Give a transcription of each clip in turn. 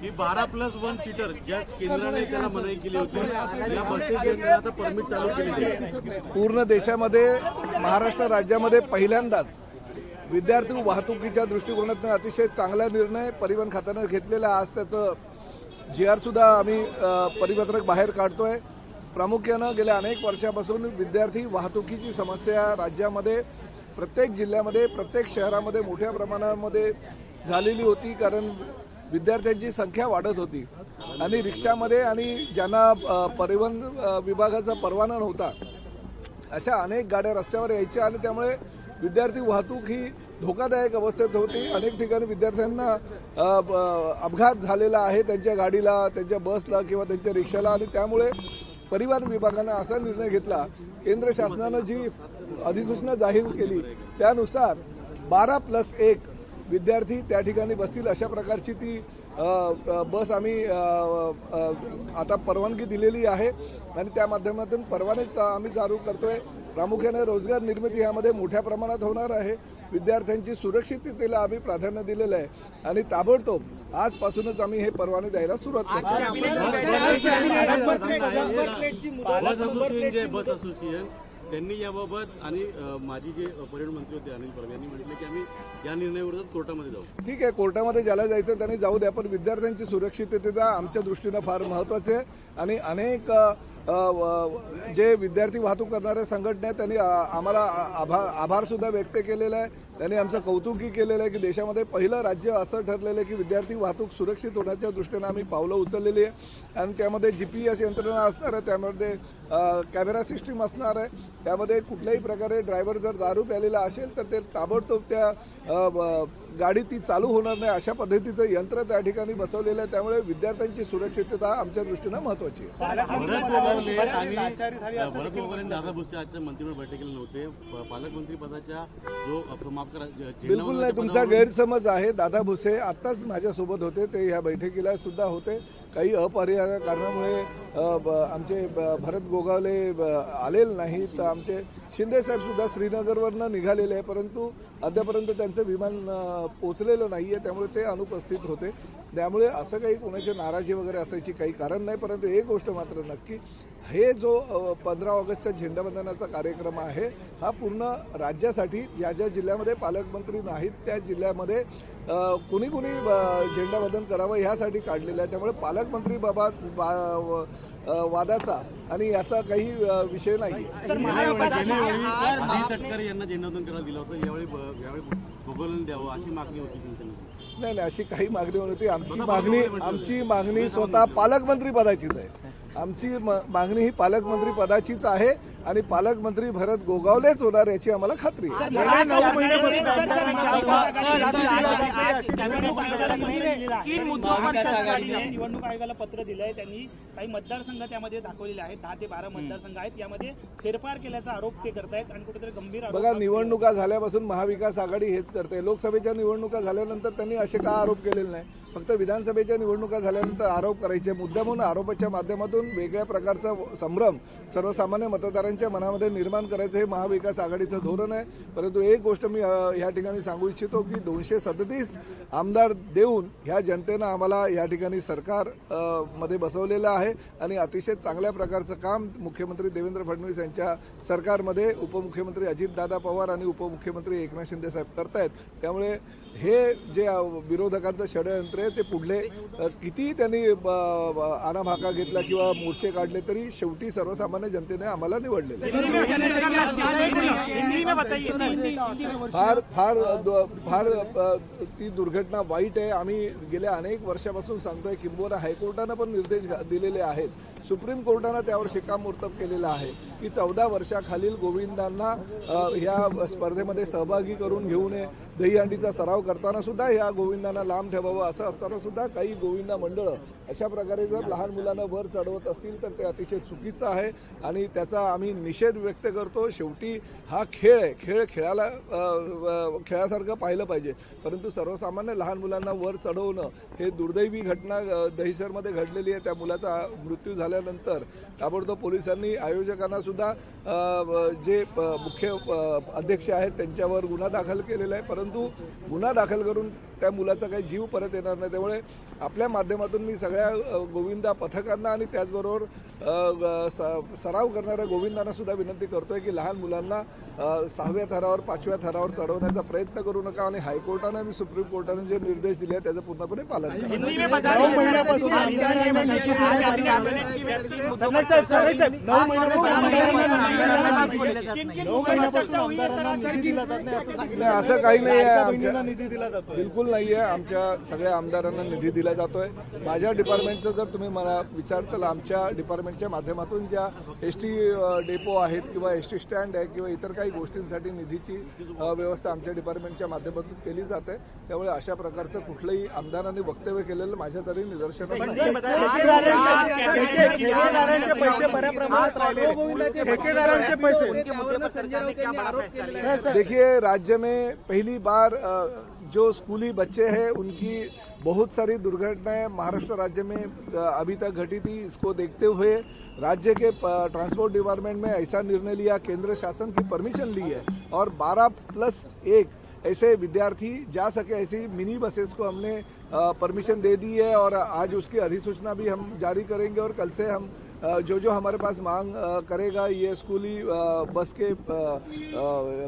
की 12+1 सीटर ज्या केंद्राने त्याला मनाई केली होती या बसेस आता परमिट चालू केली आहे। पूर्ण देशामध्ये महाराष्ट्र राज्यामध्ये पहिल्यांदाच विद्यार्थी वाहतुकीच्या दृष्टिकोनातून अतिशय चांगला निर्णय परिवहन खात्याने घेतलेला। आज त्याचं GR सुद्धा आम्ही परिपत्रक बाहेर काढतोय। प्रामुख्यानं गेल्या अनेक वर्षापासून विद्यार्थी वाहतुकीची समस्या राज्यामध्ये प्रत्येक जिल्ह्यामध्ये प्रत्येक शहरामध्ये मोठ्या प्रमाणामध्ये झालेली होती, कारण विद्यार्थ्यांची संख्या वाढत होती आणि रिक्षामध्ये आणि ज्यांना परिवहन विभागाचा परवाना नव्हता अशा अनेक गाड्या रस्त्यावर यायच्या आणि त्यामुळे विद्यार्थी वाहतूक ही धोकादायक अवस्थेत होती। अनेक ठिकाणी विद्यार्थ्यांना अपघात झालेला आहे त्यांच्या गाडीला, त्यांच्या बसला किंवा त्यांच्या रिक्षाला, आणि त्यामुळे परिवहन विभागानं असा निर्णय घेतला, केंद्र शासनानं जी अधिसूचना जाहीर केली त्यानुसार 12+1 विद्यार्थी त्या ठिकाणी बसतील अशा प्रकारची ती बस आम्ही आता परवानगी दिलेली आहे आणि त्या माध्यमातून परवाने आम्ही चालू करतोय। प्रामुख्याने रोजगार निर्मिती यामध्ये मोठ्या प्रमाणात होणार आहे। विद्यार्थ्यांची सुरक्षिततेला आम्ही प्राधान्य दिलेलं आहे आणि ताबडतोब आजपासूनच आम्ही हे परवाने द्यायला सुरुवात करतो। बस असोसिएशन त्यांनी याबाबत आणि माजी जे पर्यटन मंत्री होते अनिल परब यांनी म्हटलं की आम्ही या निर्णयाविरोधात कोर्टामध्ये जाऊ। ठीक आहे, कोर्टामध्ये ज्याला जायचं त्यांनी जाऊ द्या, पण विद्यार्थ्यांची सुरक्षितता आमच्या दृष्टीनं फार महत्वाची आहे आणि अनेक जे विद्यार्थी वाहतूक करणाऱ्या संघटना आहेत त्यांनी आम्हाला आभार सुद्धा व्यक्त केलेला आहे। त्यांनी आमचं कौतुकही केलेलं आहे की देशामध्ये पहिलं राज्य असं ठरलेलं आहे की विद्यार्थी वाहतूक सुरक्षित होण्याच्या दृष्टीनं आम्ही पावलं उचललेली आहे आणि त्यामध्ये GPS यंत्रणा असणार आहे, त्यामध्ये कॅमेरा सिस्टीम असणार आहे, त्यामध्ये कुठल्याही प्रकारे ड्रायव्हर जर दारू प्यालेला असेल तर ते ताबडतोब त्या गाडी ती चालू होणार नाही अशा पद्धतीचं यंत्र त्या ठिकाणी बसवलेलं आहे। त्यामुळे विद्यार्थ्यांची सुरक्षितता आमच्या दृष्टीनं महत्वाची आहे। भरत गोगावले दादा भुसे आजच्या मंत्रिमंडळ बैठकीला नव्हते, पालकमंत्री पदाच्या जो बिलकुल नाही, तुमचा गैरसमज आहे। दादा भुसे आताच माझ्यासोबत होते, ते या बैठकीला सुद्धा होते। काही अपरिहार्य कारणामुळे आमचे भरत गोगावले आलेले नाही, तर आमचे शिंदे साहेब सुद्धा श्रीनगरवरनं निघालेले आहे, परंतु अद्यापर्यंत त्यांचं विमान पोहोचलेलं नाहीये, त्यामुळे ते अनुपस्थित होते। त्यामुळे असं काही कोणाची नाराजी वगैरे असायची काही कारण नाही। परंतु एक गोष्ट मात्र नक्की, हे जो 15 ऑगस्टचा झेंडावंदनाचा कार्यक्रम आहे हा पूर्ण राज्यासाठी ज्या ज्या जिल्ह्यामध्ये पालकमंत्री नाहीत त्या जिल्ह्यामध्ये कुणी झेंडावंदन करावं यासाठी काढलेलं आहे। त्यामुळे पालकमंत्री वादाचा आणि याचा काही विषय नाही। तटकरे यांना झेंडावंदन करायला दिलं होतं, यावेळी गोगावलेंना द्यावं अशी मागणी होती तुमच्याकडे? नाही, अशी काही मागणी नव्हती। आमची मागणी स्वतः पालकमंत्री पदाचीच आहे। आमची मागणी ही पालकमंत्री पदाचीच आहे आणि पालकमंत्री भरत गोगावलेच होणार याची आम्हाला खात्री आहे। निवडणूक आयोगाला पत्र दिलंय, त्यांनी काही मतदारसंघ त्यामध्ये दाखवलेले आहेत, 10 ते 12 मतदारसंघ आहेत, यामध्ये फेरफार केल्याचा आरोप ते करतायत आणि कुठेतरी गंभीर बघा, निवडणुका झाल्यापासून महाविकास आघाडी हेच करते। लोकसभेच्या निवडणुका झाल्यानंतर त्यांनी असे का आरोप केलेले नाही, फक्त विधानसभेच्या निवडणुका झाल्यानंतर आरोप करायचे। मुद्दामून आरोपाच्या माध्यमातून वेगळ्या प्रकारचा संभ्रम सर्वसामान्य मतदारांच्या मनामध्ये निर्माण करायचं हे महाविकास आघाडीचं धोरण आहे। परंतु एक गोष्ट मी या ठिकाणी सांगू इच्छितो की 237 आमदार देऊन ह्या जनतेनं आम्हाला या ठिकाणी सरकार मध्ये बसवलेलं आहे आणि अतिशय चांगल्या प्रकारचं काम मुख्यमंत्री देवेंद्र फडणवीस यांच्या सरकारमध्ये उपमुख्यमंत्री अजितदादा पवार आणि उपमुख्यमंत्री एकनाथ शिंदे साहेब करतायत। त्यामुळे हे जे विरोधकांचं षडयंत्र आहे ते पुढले किती त्यांनी आनाभाका घेतला किंवा मोर्चे काढले तरी शेवटी सर्वसामान्य जनतेने आम्हाला निवडलेलं आहे। फार ती दुर्घटना वाईट आहे। आम्ही गेल्या अनेक वर्षापासून सांगतोय, किंबहुना हायकोर्टानं पण निर्देश दिलेले आहेत, सुप्रीम कोर्टानं त्यावर शिक्कामोर्तब केलेलं आहे की 14 वर्षाखालील गोविंदांना या स्पर्धेमध्ये सहभागी करून घेऊ नये। दहीहंडीचा सराव करताना सुद्धा या गोविंदांना लांब ठेवावं, असं असताना सुद्धा काही गोविंदा मंडळं अशा प्रकारे जर लहान मुलांना वर चढवत असतील तर ते अतिशय चुकीचं आहे आणि त्याचा आम्ही निषेध व्यक्त करतो। शेवटी हा खेळ आहे, खेळ खेळासारखं पाहिलं पाहिजे, परंतु सर्वसामान्य लहान मुलांना वर चढवणं हे दुर्दैवी घटना दहिसरमध्ये घडलेली आहे। त्या मुलाचा मृत्यू झाल्यानंतर ताबडतोब पोलिसांनी आयोजकांना सुद्धा जे मुख्य अध्यक्ष आहेत त्यांच्यावर गुन्हा दाखल केलेला आहे, परंतु गुन्हा दाखल करून त्या मुलाचा काही जीव परत येणार नाही. त्यामुळे आपल्या माध्यमातून मी सगळ्या गोविंदा पथकांना आणि त्याचबरोबर सराव करणाऱ्या गोविंदांना सुद्धा विनंती करतोय की लहान मुलांना 6व्या थरावर 5व्या थरावर चढवण्याचा प्रयत्न करू नका आणि हायकोर्टाने आणि सुप्रीम कोर्टाने जे निर्देश दिले आहेत त्याचं पूर्णपणे पालन करा. हिंदी में बता दीजिए। 9 महिन्यापासून आमदारांनी निधी दिला जात नाही असं काही नाही आहे आमच्या निधी दिला जातो. बिलकुल नाही आहे. आमच्या सगळ्या आमदारांना निधी दिला जातोय. माझ्या डिपार्टमेंटचं जर तुम्ही मला विचारताल, आमच्या डिपार्टमेंटच्या माध्यमातून ज्या एसटी डेपो आहेत किंवा एसटी स्टँड आहे किंवा इतर काही गोष्टींसाठी निधीची व्यवस्था आमच्या डिपार्टमेंटच्या माध्यमातून केली जाते. त्यामुळे अशा प्रकारचं कुठलंही आमदारांनी वक्तव्य केलेलं माझ्या तरी निदर्शनात नाही. ठेकेदारांचे पैसे बऱ्या प्रमाणात राहिले. ठेकेदारांचे पैसे देखिए, राज्य में पहली बार जो स्कूली बच्चे हैं उनकी बहुत सारी दुर्घटनाएं महाराष्ट्र राज्य में अभी तक घटी थी. इसको देखते हुए राज्य के ट्रांसपोर्ट डिपार्टमेंट में ऐसा निर्णय लिया, केंद्र शासन की परमिशन ली है और 12+1 ऐसे विद्यार्थी जा सके ऐसी मिनी बसेस को हमने परमिशन दे दी है और आज उसकी अधिसूचना भी हम जारी करेंगे और कल से हम जो हमारे पास मांग करेगा ये स्कूली बस के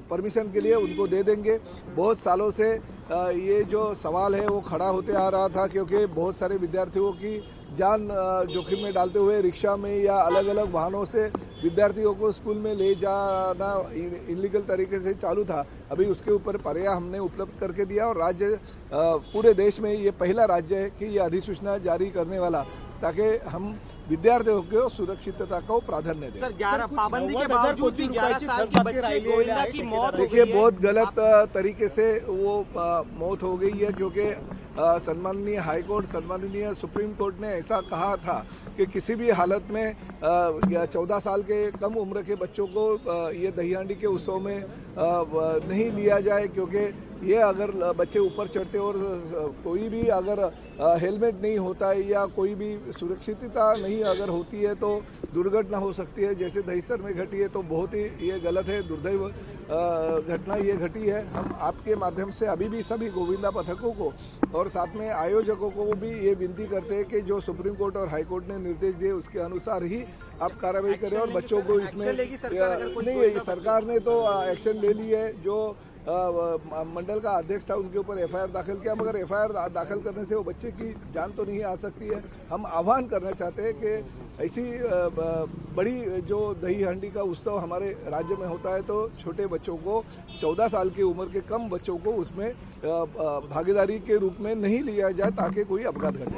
परमिशन के लिए उनको दे देंगे. बहुत सालों से ये जो सवाल है वो खड़ा होते आ रहा था क्योंकि बहुत सारे विद्यार्थियों की जान जोखिम में डालते हुए रिक्शा में या अलग अलग वाहनों से विद्यार्थियों को स्कूल में ले जाना इलीगल तरीके से चालू था. अभी उसके ऊपर पर्याय हमने उपलब्ध करके दिया और राज्य पूरे देश में ये पहला राज्य है कि ये अधिसूचना जारी करने वाला, ताकि हम विद्यार्थियों को सुरक्षितता को प्राधान्य दें. सर 11 पाबंदी के बावजूद भी 11 साल के बच्चे गोविंदा की मौत हो गई देखिए, है। बहुत गलत तरीके से वो मौत हो गई है क्योंकि सम्माननीय हाईकोर्ट, सम्माननीय सुप्रीम कोर्ट ने ऐसा कहा था कि किसी भी हालत में 14 साल के कम उम्र के बच्चों को ये दहीहांडी के उत्सव में नहीं लिया जाए, क्योंकि ये अगर बच्चे ऊपर चढ़ते और कोई भी अगर हेलमेट नहीं होता है या कोई भी सुरक्षितता नहीं अगर होती है तो दुर्घटना हो सकती है. जैसे दहीसर में घटी है तो बहुत ही ये गलत है, दुर्दैव घटना ये घटी है. हम आपके माध्यम से अभी भी सभी गोविंदा पथकों को और साथ में आयोजकों को भी ये विनती करते हैं कि जो सुप्रीम कोर्ट और हाई कोर्ट ने निर्देश दिए उसके अनुसार ही आप कार्रवाई करें और बच्चों को इसमें नहीं, सरकार ने तो एक्शन ले ली है. जो मंडल का अध्यक्ष था उनके ऊपर एफआईआर दाखिल किया, मगर एफआईआर दाखिल करने से वो बच्चे की जान तो नहीं आ सकती है. हम आह्वान करना चाहते हैं कि ऐसी बड़ी जो दही हांडी का उत्सव हमारे राज्य में होता है तो छोटे बच्चों को 14 साल की उम्र के कम बच्चों को उसमें भागीदारी के रूप में नहीं लिया जाए ताकि कोई अपघात घटे.